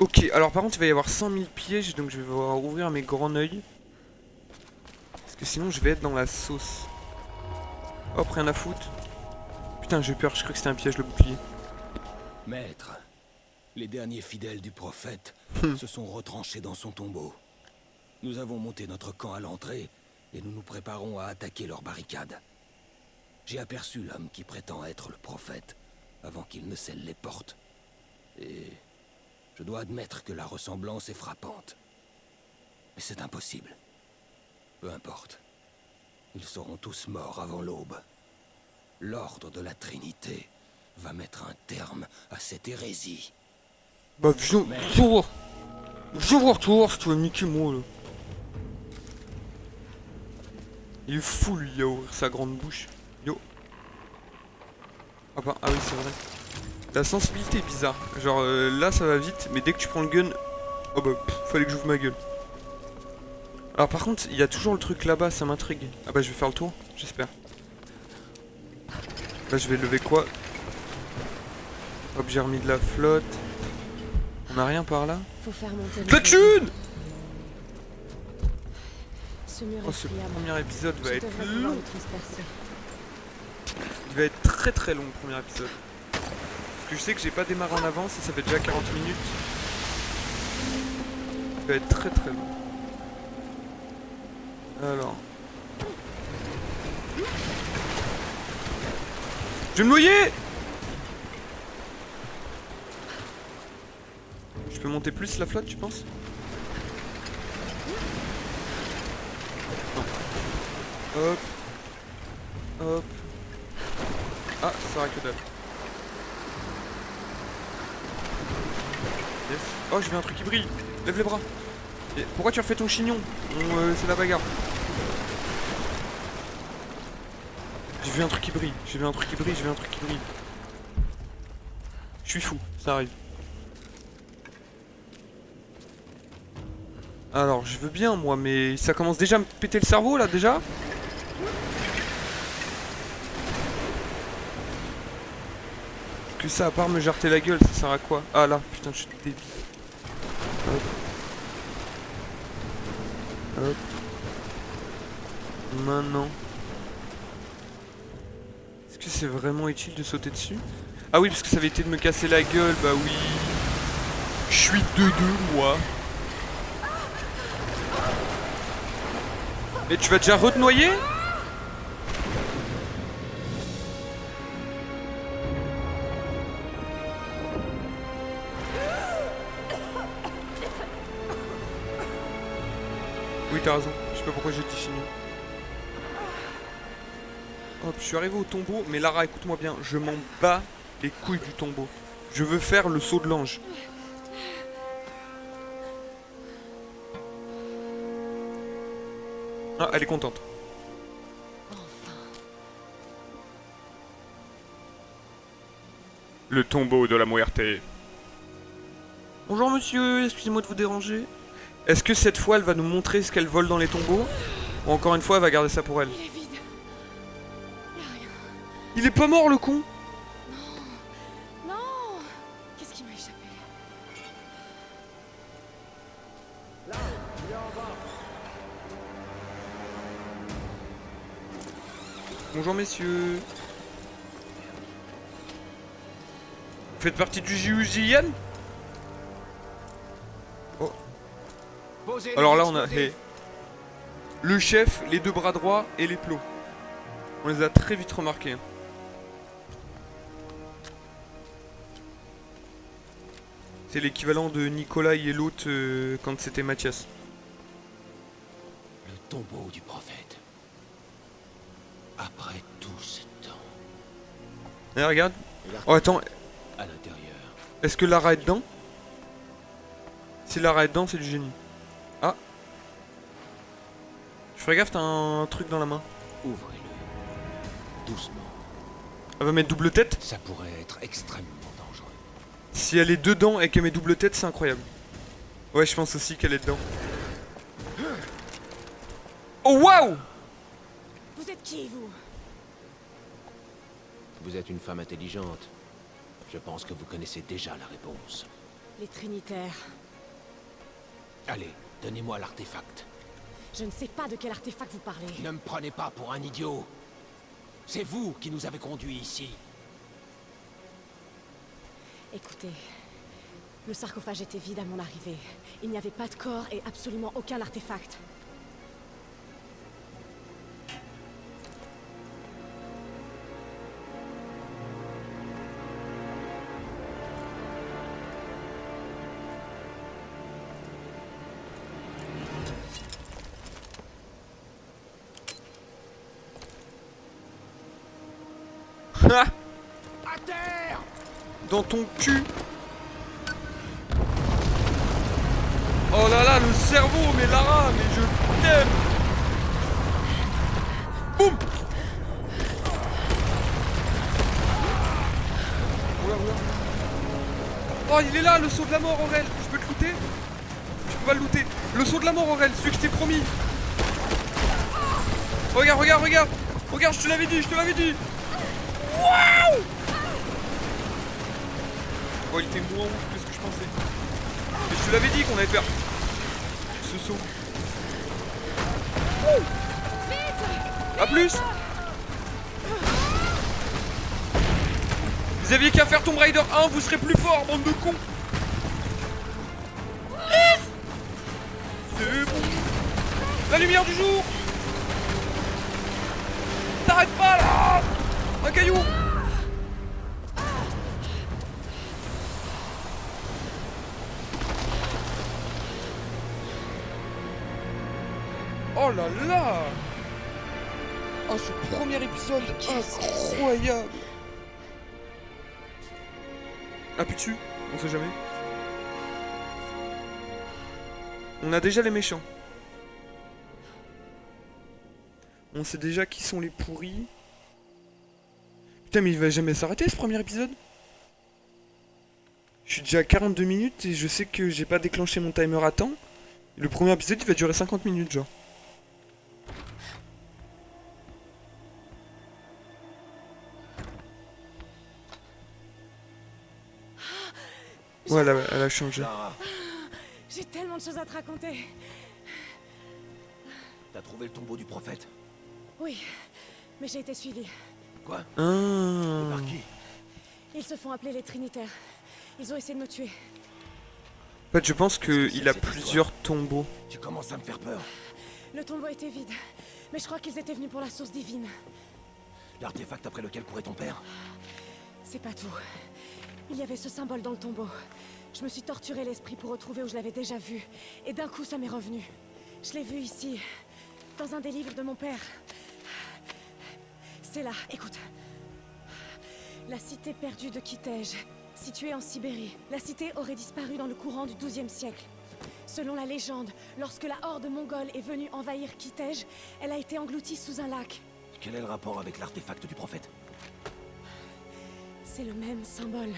S4: Ok, alors par contre il va y avoir 100 000 pièges, donc je vais devoir ouvrir mes grands yeux. Parce que sinon je vais être dans la sauce. Hop, rien à foutre. Putain, j'ai eu peur, je crois que c'était un piège le bouclier.
S7: Maître, Les derniers fidèles du prophète se sont retranchés dans son tombeau. Nous avons monté notre camp à l'entrée et nous nous préparons à attaquer leur barricade. J'ai aperçu l'homme qui prétend être le prophète avant qu'il ne scelle les portes. Et je dois admettre que la ressemblance est frappante. Mais c'est impossible. Peu importe. Ils seront tous morts avant l'aube. L'ordre de la Trinité va mettre un terme à cette hérésie.
S4: Bah viens voir. Viens voir toi, si tu vas niquer moi là. Il est fou lui à ouvrir sa grande bouche. Yo. Ah bah, ah oui c'est vrai. La sensibilité est bizarre. Genre là ça va vite, mais dès que tu prends le gun... Oh bah fallait que j'ouvre ma gueule. Alors par contre, il y a toujours le truc là-bas, ça m'intrigue. Ah bah je vais faire le tour, j'espère. Là je vais lever quoi? Hop, j'ai remis de la flotte. On a rien par là.
S3: Faut faire monter
S4: De la thune!
S3: Ce mur
S4: Oh,
S3: est
S4: ce
S3: friable.
S4: premier épisode va
S3: Je
S4: être
S3: devrais pouvoir
S4: long.
S3: le transpercer.
S4: Il va être très très long le premier épisode. Parce que je sais que j'ai pas démarré en avance et ça fait déjà 40 minutes. Il va être très très long. Alors. Je vais me noyer! Je peux monter plus la flotte, tu penses? Non. Hop. Hop. Ah, ça sert à que dalle. Yes. Oh, j'ai vu un truc qui brille. Lève les bras. Et pourquoi tu refais ton chignon? C'est la bagarre. J'ai vu un truc qui brille. J'ai vu un truc qui brille. J'ai vu un truc qui brille. Je suis fou. Ça arrive. Alors, je veux bien, moi, mais ça commence déjà à me péter le cerveau, là, déjà. Que ça, à part me jarter la gueule, ça sert à quoi? Ah, là, putain, je suis débile. Hop. Hop. Maintenant. Est-ce que c'est vraiment utile de sauter dessus? Ah oui, parce que ça avait été de me casser la gueule, bah oui. Je suis de deux, moi. Mais tu vas déjà re-te-noyer? Oui, t'as raison. Je sais pas pourquoi j'ai dit chignon. Hop, je suis arrivé au tombeau. Mais Lara, écoute-moi bien. Je m'en bats les couilles du tombeau. Je veux faire le saut de l'ange. Ah, elle est contente.
S3: Enfin.
S4: Le tombeau de la Muerte. Bonjour monsieur, excusez-moi de vous déranger. Est-ce que cette fois elle va nous montrer ce qu'elle vole dans les tombeaux? Ou encore une fois elle va garder ça pour elle?
S3: Il est vide. Y a rien.
S4: Il est pas mort le con?
S3: Non. Qu'est-ce qui m'a échappé?
S4: Bonjour messieurs. Vous faites partie du JUJN? Oh. Alors là on a le chef, les deux bras droits et les plots. On les a très vite remarqués. Hein. C'est l'équivalent de Nicolas et l'autre quand c'était Mathias.
S7: Le tombeau du prophète. Après tout ce temps.
S4: Eh, regarde. Oh attends,
S7: À l'intérieur.
S4: est-ce que Lara est dedans? Si Lara est dedans, c'est du génie. Ah. Je ferai gaffe, t'as un truc dans la main.
S7: Ouvrez-le. Doucement.
S4: Elle va mettre double tête.
S7: Ça pourrait être extrêmement dangereux.
S4: Si elle est dedans et qu'elle met double tête, c'est incroyable. Ouais, je pense aussi qu'elle est dedans. Oh waouh!
S3: Vous êtes qui, vous?
S6: Vous êtes une femme intelligente. Je pense que vous connaissez déjà la réponse.
S3: Les Trinitaires.
S6: Allez, donnez-moi l'artefact.
S3: Je ne sais pas de quel artefact vous parlez.
S6: Ne me prenez pas pour un idiot. C'est vous qui nous avez conduits ici.
S3: Écoutez, Le sarcophage était vide à mon arrivée. Il n'y avait pas de corps et absolument aucun artefact.
S4: Ha!
S2: À terre!
S4: Dans ton cul. Oh là là, le cerveau, mais Lara, mais je t'aime. Boum. Oula, oula. Oh, il est là, le saut de la mort, Aurel. Je peux le looter? Je peux pas le looter. Le saut de la mort, Aurel, celui que je t'ai promis. Regarde, regarde, regarde. Regarde, je te l'avais dit, je te l'avais dit. Waouh! Oh, il était moins ouf que ce que je pensais. Mais je te l'avais dit qu'on allait faire ce saut. A plus! Vous aviez qu'à faire Tomb Raider 1, vous serez plus fort, bande de cons! C'est bon! La lumière du jour! T'arrêtes pas là! Un caillou! Oh là là! Oh, ce premier épisode incroyable! Appuie dessus, on sait jamais. On a déjà les méchants. On sait déjà qui sont les pourris. Putain, mais il va jamais s'arrêter ce premier épisode? Je suis déjà à 42 minutes et je sais que j'ai pas déclenché mon timer à temps. Le premier épisode il va durer 50 minutes genre. Ouais, elle a changé.
S2: Lara,
S3: J'ai tellement de choses à te raconter.
S2: t'as trouvé le tombeau du prophète?
S3: Oui, mais j'ai été suivie.
S2: Quoi?
S4: Ah.
S2: Par qui?
S3: Ils se font appeler les Trinitaires. Ils ont essayé de me tuer.
S4: En fait, je pense qu'il a plusieurs tombeaux.
S2: Tu commences à me faire peur.
S3: Le tombeau était vide, mais je crois qu'ils étaient venus pour la source divine.
S2: L'artefact après lequel courait ton père?
S3: C'est pas tout. Il y avait ce symbole dans le tombeau. Je me suis torturé l'esprit pour retrouver où je l'avais déjà vu. Et d'un coup, ça m'est revenu. Je l'ai vu ici, dans un des livres de mon père. C'est là, écoute. La cité perdue de Kitej, située en Sibérie. La cité aurait disparu dans le courant du XIIe siècle. Selon la légende, lorsque la horde mongole est venue envahir Kitej, elle a été engloutie sous un lac.
S2: Quel est le rapport avec l'artefact du prophète?
S3: C'est le même symbole.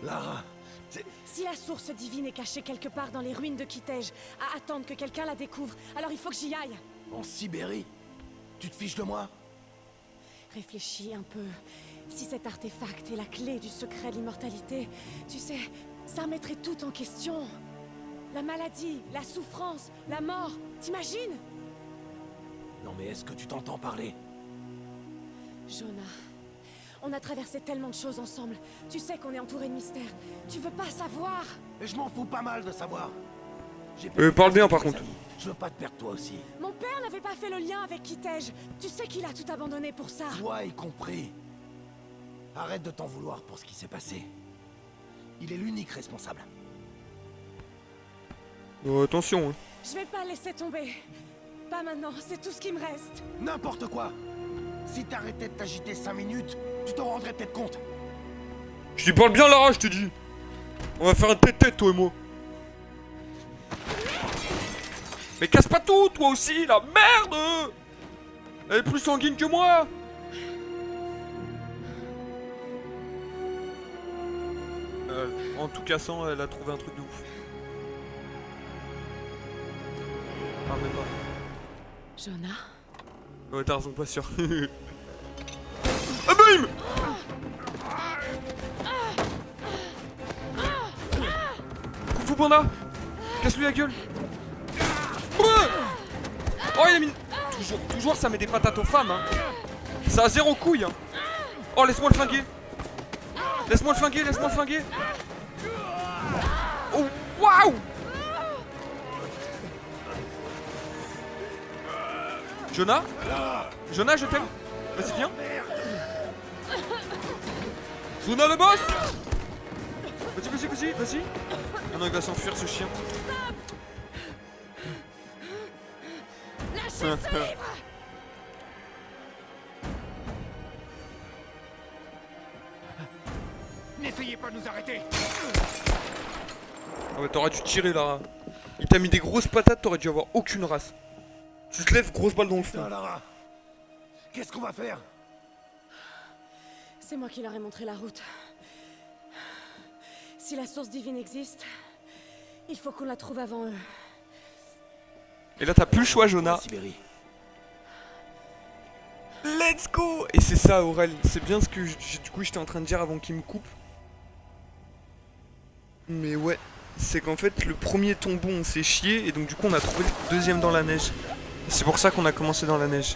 S2: Lara,
S3: Si la source divine est cachée quelque part dans les ruines de Kitej, à attendre que quelqu'un la découvre, alors il faut que j'y aille.
S2: en Sibérie? Tu te fiches de moi?
S3: Réfléchis un peu. Si cet artefact est la clé du secret de l'immortalité, tu sais, ça remettrait tout en question. La maladie, la souffrance, la mort, t'imagines?
S2: Non mais est-ce que tu t'entends parler?
S3: Jonah, on a traversé tellement de choses ensemble. Tu sais qu'on est entouré de mystères. Tu veux pas savoir?
S2: Et je m'en fous pas mal de savoir. J'ai
S4: Parle bien, par
S2: mes
S4: contre.
S2: amis. Je veux pas te perdre toi aussi.
S3: Mon père n'avait pas fait le lien avec Kitej. Tu sais qu'il a tout abandonné pour ça.
S2: Toi y compris. Arrête de t'en vouloir pour ce qui s'est passé. Il est l'unique responsable.
S4: Attention, hein.
S3: Je vais pas laisser tomber. Pas maintenant, c'est tout ce qui me reste.
S2: N'importe quoi. Si t'arrêtais de t'agiter 5 minutes, tu t'en rendrais peut-être compte.
S4: Je dis parle bien Lara, je te dis. On va faire un tête-tête toi et moi. Mais casse pas tout, toi aussi, la merde. Elle est plus sanguine que moi. En tout cassant, elle a trouvé un truc de ouf. Ah mais pas.
S3: Jonah?
S4: Ouais, t'as raison, pas sûr. Ah bim! Kung Fu Panda! Casse-lui la gueule! Ouais. Oh, il a mis... Toujours ça met des patates aux femmes, hein. Ça a zéro couille, hein. Oh, laisse-moi le flinguer. Laisse-moi le flinguer, laisse-moi le flinguer. Oh, waouh! Jonah? Jonah, je t'aime. Vas-y, viens. Jonah, le boss! Vas-y. Ah non, il va s'enfuir, ce chien.
S3: Lâchez ce livre!
S2: N'essayez pas de nous arrêter.
S4: Ah ouais, t'aurais dû tirer, Lara. Il t'a mis des grosses patates, t'aurais dû avoir aucune race. Tu te lèves, grosse balle dans le
S2: Putain,
S4: front.
S2: Lara. Qu'est-ce qu'on va faire?
S3: C'est moi qui leur ai montré la route. Si la source divine existe, il faut qu'on la trouve avant eux.
S4: Et là, t'as plus le choix, Jonah.
S2: Sibérie.
S4: Let's go! Et c'est ça, Aurel. C'est bien ce que du coup j'étais en train de dire avant qu'il me coupe. Mais ouais, c'est qu'en fait, le premier tombeau, on s'est chié. Et donc, du coup, on a trouvé le deuxième dans la neige. Et c'est pour ça qu'on a commencé dans la neige.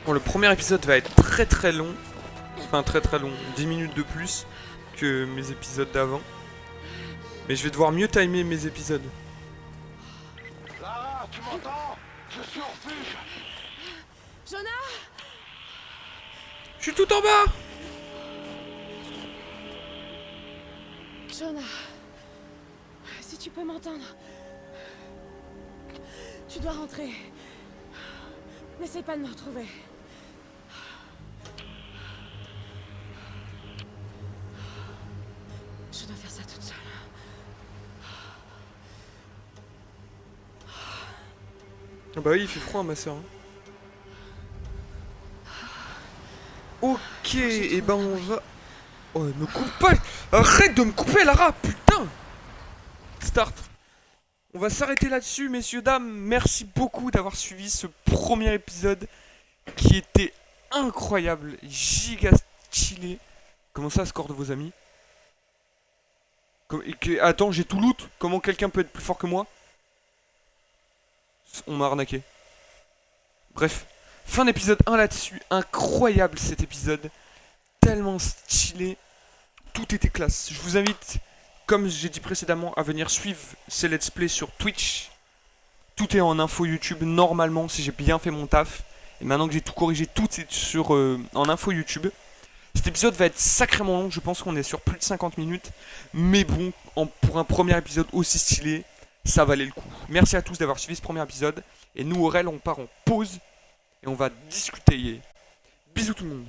S4: Bon, le premier épisode va être très long. Enfin, très long. 10 minutes de plus que mes épisodes d'avant. Mais je vais devoir mieux timer mes épisodes.
S2: Lara, tu m'entends? Je suis au refuge.
S3: Jonah!
S4: Je suis tout en bas!
S3: Jonah, si tu peux m'entendre, tu dois rentrer. N'essaie pas de me retrouver. Je dois faire ça toute seule.
S4: Ah bah oui, il fait froid, ma soeur. Ok, et ben on va... Oh, me coupe pas! Arrête de me couper, Lara! Putain! Start. On va s'arrêter là-dessus, messieurs, dames. Merci beaucoup d'avoir suivi ce premier épisode qui était incroyable, giga stylé. Comment ça, score de vos amis? Attends, j'ai tout loot. Comment quelqu'un peut être plus fort que moi? On m'a arnaqué. Bref, fin d'épisode 1 là-dessus. Incroyable cet épisode. Tellement stylé. Tout était classe. Je vous invite, comme j'ai dit précédemment, à venir suivre ces let's play sur Twitch. Tout est en info YouTube normalement si j'ai bien fait mon taf. Et maintenant que j'ai tout corrigé, tout est sur, en info YouTube. Cet épisode va être sacrément long. Je pense qu'on est sur plus de 50 minutes. Mais bon, pour un premier épisode aussi stylé, ça valait le coup. Merci à tous d'avoir suivi ce premier épisode. Et nous, Aurel, on part en pause. Et on va discuter. Bisous tout le monde.